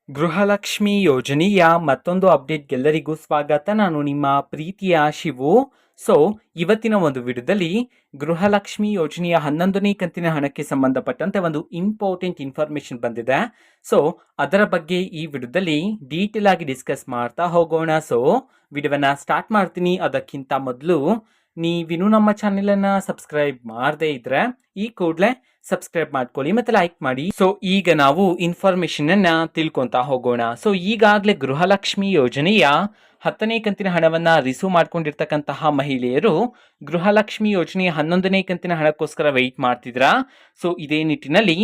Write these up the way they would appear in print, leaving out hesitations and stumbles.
ಗೃಹಲಕ್ಷ್ಮಿ ಯೋಜನೆಯ ಮತ್ತೊಂದು ಅಪ್ಡೇಟ್ಗೆಲ್ಲರಿಗೂ ಸ್ವಾಗತ. ನಾನು ನಿಮ್ಮ ಪ್ರೀತಿಯ ಶಿವು. ಸೊ ಇವತ್ತಿನ ಒಂದು ವಿಡಿಯೋದಲ್ಲಿ ಗೃಹಲಕ್ಷ್ಮಿ ಯೋಜನೆಯ 11ನೇ ಕಂತಿನ ಹಣಕ್ಕೆ ಸಂಬಂಧಪಟ್ಟಂತೆ ಒಂದು ಇಂಪಾರ್ಟೆಂಟ್ ಇನ್ಫಾರ್ಮೇಶನ್ ಬಂದಿದೆ. ಸೊ ಅದರ ಬಗ್ಗೆ ಈ ವಿಡಿಯೋದಲ್ಲಿ ಡೀಟೇಲ್ ಆಗಿ ಡಿಸ್ಕಸ್ ಮಾಡ್ತಾ ಹೋಗೋಣ. ಸೊ ವಿಡಿಯೋವನ್ನ ಸ್ಟಾರ್ಟ್ ಮಾಡ್ತೀನಿ. ಅದಕ್ಕಿಂತ ಮೊದಲು ನೀವಿನ್ನೂ ನಮ್ಮ ಚಾನೆಲನ್ನು ಸಬ್ಸ್ಕ್ರೈಬ್ ಮಾಡದೇ ಇದ್ರೆ ಈ ಕೂಡಲೇ ಸಬ್ಸ್ಕ್ರೈಬ್ ಮಾಡ್ಕೊಳ್ಳಿ ಮತ್ತೆ ಲೈಕ್ ಮಾಡಿ. ಸೊ ಈಗ ನಾವು ಇನ್ಫಾರ್ಮೇಶನ್ ಅನ್ನ ತಿಳ್ಕೊಂತಾ ಹೋಗೋಣ. ಸೊ ಈಗಾಗಲೇ ಗೃಹಲಕ್ಷ್ಮಿ ಯೋಜನೆಯ 10ನೇ ಕಂತಿನ ಹಣವನ್ನ ರಿಸೀವ್ ಮಾಡ್ಕೊಂಡಿರ್ತಕ್ಕಂತಹ ಮಹಿಳೆಯರು ಗೃಹಲಕ್ಷ್ಮಿ ಯೋಜನೆಯ 11ನೇ ಕಂತಿನ ಹಣಕ್ಕೋಸ್ಕರ ವೆಯ್ಟ್ ಮಾಡ್ತಿದ್ರಾ? ಸೊ ಇದೇ ನಿಟ್ಟಿನಲ್ಲಿ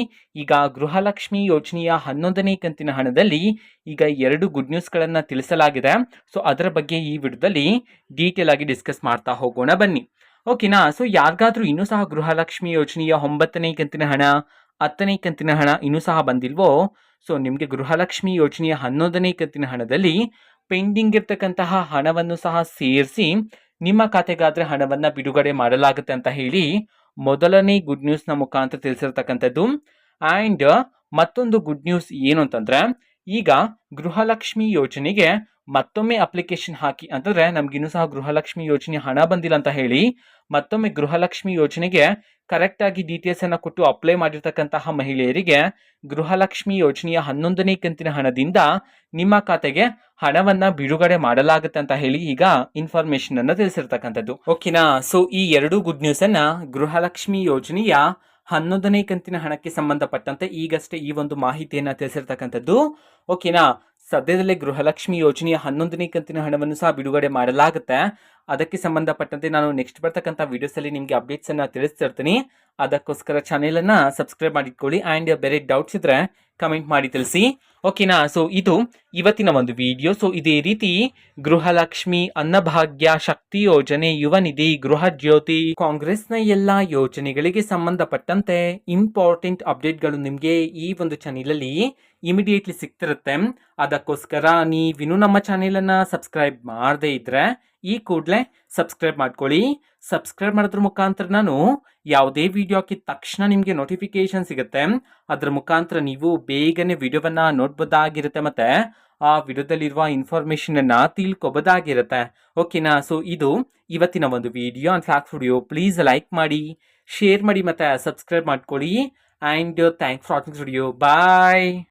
ಈಗ ಗೃಹಲಕ್ಷ್ಮಿ ಯೋಜನೆಯ 11ನೇ ಕಂತಿನ ಹಣದಲ್ಲಿ ಈಗ 2 ಗುಡ್ ನ್ಯೂಸ್ಗಳನ್ನ ತಿಳಿಸಲಾಗಿದೆ. ಸೊ ಅದರ ಬಗ್ಗೆ ಈ ವಿಡಿಯೋದಲ್ಲಿ ಡೀಟೇಲ್ ಆಗಿ ಡಿಸ್ಕಸ್ ಮಾಡ್ತಾ ಹೋಗೋಣ ಬನ್ನಿ. ಓಕೆನಾ? ಸೊ ಯಾರಿಗಾದ್ರೂ ಇನ್ನೂ ಸಹ ಗೃಹಲಕ್ಷ್ಮಿ ಯೋಜನೆಯ 9ನೇ ಕಂತಿನ ಹಣ 10ನೇ ಕಂತಿನ ಹಣ ಇನ್ನೂ ಸಹ ಬಂದಿಲ್ವೋ? ಸೊ ನಿಮಗೆ ಗೃಹಲಕ್ಷ್ಮಿ ಯೋಜನೆಯ 11ನೇ ಕಂತಿನ ಹಣದಲ್ಲಿ ಪೆಂಡಿಂಗ್ ಇರ್ತಕ್ಕಂತಹ ಹಣವನ್ನು ಸಹ ಸೇರಿಸಿ ನಿಮ್ಮ ಖಾತೆಗಾದ್ರೆ ಹಣವನ್ನ ಬಿಡುಗಡೆ ಮಾಡಲಾಗುತ್ತೆ ಅಂತ ಹೇಳಿ ಮೊದಲನೇ ಗುಡ್ ನ್ಯೂಸ್ನ ಮುಖಾಂತರ ತಿಳಿಸಿರ್ತಕ್ಕಂಥದ್ದು. ಆ್ಯಂಡ್ ಮತ್ತೊಂದು ಗುಡ್ ನ್ಯೂಸ್ ಏನು ಅಂತಂದ್ರೆ, ಈಗ ಗೃಹಲಕ್ಷ್ಮಿ ಯೋಜನೆಗೆ ಮತ್ತೊಮ್ಮೆ ಅಪ್ಲಿಕೇಶನ್ ಹಾಕಿ, ಅಂತಂದ್ರೆ ನಮ್ಗಿನ್ನೂ ಸಹ ಗೃಹಲಕ್ಷ್ಮಿ ಯೋಜನೆ ಹಣ ಬಂದಿಲ್ಲ ಅಂತ ಹೇಳಿ ಮತ್ತೊಮ್ಮೆ ಗೃಹಲಕ್ಷ್ಮಿ ಯೋಜನೆಗೆ ಕರೆಕ್ಟ್ ಆಗಿ ಡೀಟೇಲ್ಸ್ ಅನ್ನ ಕೊಟ್ಟು ಅಪ್ಲೈ ಮಾಡಿರ್ತಕ್ಕಂತಹ ಮಹಿಳೆಯರಿಗೆ ಗೃಹಲಕ್ಷ್ಮಿ ಯೋಜನೆಯ 11ನೇ ಕಂತಿನ ಹಣದಿಂದ ನಿಮ್ಮ ಖಾತೆಗೆ ಹಣವನ್ನ ಬಿಡುಗಡೆ ಮಾಡಲಾಗುತ್ತೆ ಅಂತ ಹೇಳಿ ಈಗ ಇನ್ಫಾರ್ಮೇಶನ್ ಅನ್ನ ತಿಳಿಸಿರ್ತಕ್ಕಂಥದ್ದು. ಓಕೆನಾ? ಸೊ ಈ 2 ಗುಡ್ ನ್ಯೂಸ್ ಅನ್ನ ಗೃಹಲಕ್ಷ್ಮಿ ಯೋಜನೆಯ 11ನೇ ಕಂತಿನ ಹಣಕ್ಕೆ ಸಂಬಂಧಪಟ್ಟಂತೆ ಈಗಷ್ಟೇ ಈ ಒಂದು ಮಾಹಿತಿಯನ್ನ ತಿಳಿಸಿರ್ತಕ್ಕಂಥದ್ದು. ಓಕೆನಾ? ಸದ್ಯದಲ್ಲೇ ಗೃಹಲಕ್ಷ್ಮಿ ಯೋಜನೆಯ 11ನೇ ಕಂತಿನ ಹಣವನ್ನು ಸಹ ಬಿಡುಗಡೆ ಮಾಡಲಾಗುತ್ತೆ. ಅದಕ್ಕೆ ಸಂಬಂಧಪಟ್ಟಂತೆ ನಾನು ನೆಕ್ಸ್ಟ್ ಬರ್ತಕ್ಕಂಥ ವಿಡಿಯೋಸ್ ಅಲ್ಲಿ ನಿಮಗೆ ಅಪ್ಡೇಟ್ಸ್ ಅನ್ನ ತಿಳಿಸ್ತಿರ್ತೀನಿ. ಅದಕ್ಕೋಸ್ಕರ ಚಾನೆಲ್ ಅನ್ನ ಸಬ್ಸ್ಕ್ರೈಬ್ ಮಾಡಿಕೊಳ್ಳಿ. ಆ್ಯಂಡ್ ಬೇರೆ ಡೌಟ್ಸ್ ಇದ್ರೆ ಕಮೆಂಟ್ ಮಾಡಿ ತಿಳಿಸಿ. ಓಕೆನಾ? ಸೊ ಇದು ಇವತ್ತಿನ ಒಂದು ವಿಡಿಯೋ. ಸೊ ಇದೇ ರೀತಿ ಗೃಹಲಕ್ಷ್ಮಿ, ಅನ್ನಭಾಗ್ಯ, ಶಕ್ತಿ ಯೋಜನೆ, ಯುವ ನಿಧಿ, ಗೃಹ ಜ್ಯೋತಿ, ಕಾಂಗ್ರೆಸ್ನ ಎಲ್ಲಾ ಯೋಜನೆಗಳಿಗೆ ಸಂಬಂಧಪಟ್ಟಂತೆ ಇಂಪಾರ್ಟೆಂಟ್ ಅಪ್ಡೇಟ್ಗಳು ನಿಮಗೆ ಈ ಒಂದು ಚಾನೆಲಲ್ಲಿ ಇಮಿಡಿಯೇಟ್ಲಿ ಸಿಗ್ತಿರುತ್ತೆ. ಅದಕ್ಕೋಸ್ಕರ ನೀವಿನ್ನೂ ನಮ್ಮ ಚಾನೆಲನ್ನು ಸಬ್ಸ್ಕ್ರೈಬ್ ಮಾಡದೇ ಇದ್ರೆ ಈ ಕೂಡಲೇ ಸಬ್ಸ್ಕ್ರೈಬ್ ಮಾಡ್ಕೊಳ್ಳಿ. ಸಬ್ಸ್ಕ್ರೈಬ್ ಮಾಡೋದ್ರ ಮುಖಾಂತರ ನಾನು ಯಾವುದೇ ವಿಡಿಯೋ ಹಾಕಿದ ತಕ್ಷಣ ನಿಮಗೆ ನೋಟಿಫಿಕೇಶನ್ ಸಿಗುತ್ತೆ. ಅದರ ಮುಖಾಂತರ ನೀವು ಬೇಗನೆ ವಿಡಿಯೋವನ್ನ ನೋಡ್ಬೋದಾಗಿರುತ್ತೆ ಮತ್ತೆ ಆ ವಿಡಿಯೋದಲ್ಲಿರುವ ಇನ್ಫಾರ್ಮೇಶನ್ ಅನ್ನ ತಿಳ್ಕೊಬೋದಾಗಿರುತ್ತೆ. ಓಕೆನಾ? ಸೊ ಇದು ಇವತ್ತಿನ ಒಂದು video and fact video. Please like ಮಾಡಿ, ಶೇರ್ ಮಾಡಿ ಮತ್ತೆ ಸಬ್ಸ್ಕ್ರೈಬ್ ಮಾಡ್ಕೊಳ್ಳಿ. And thanks for watching video. Bye.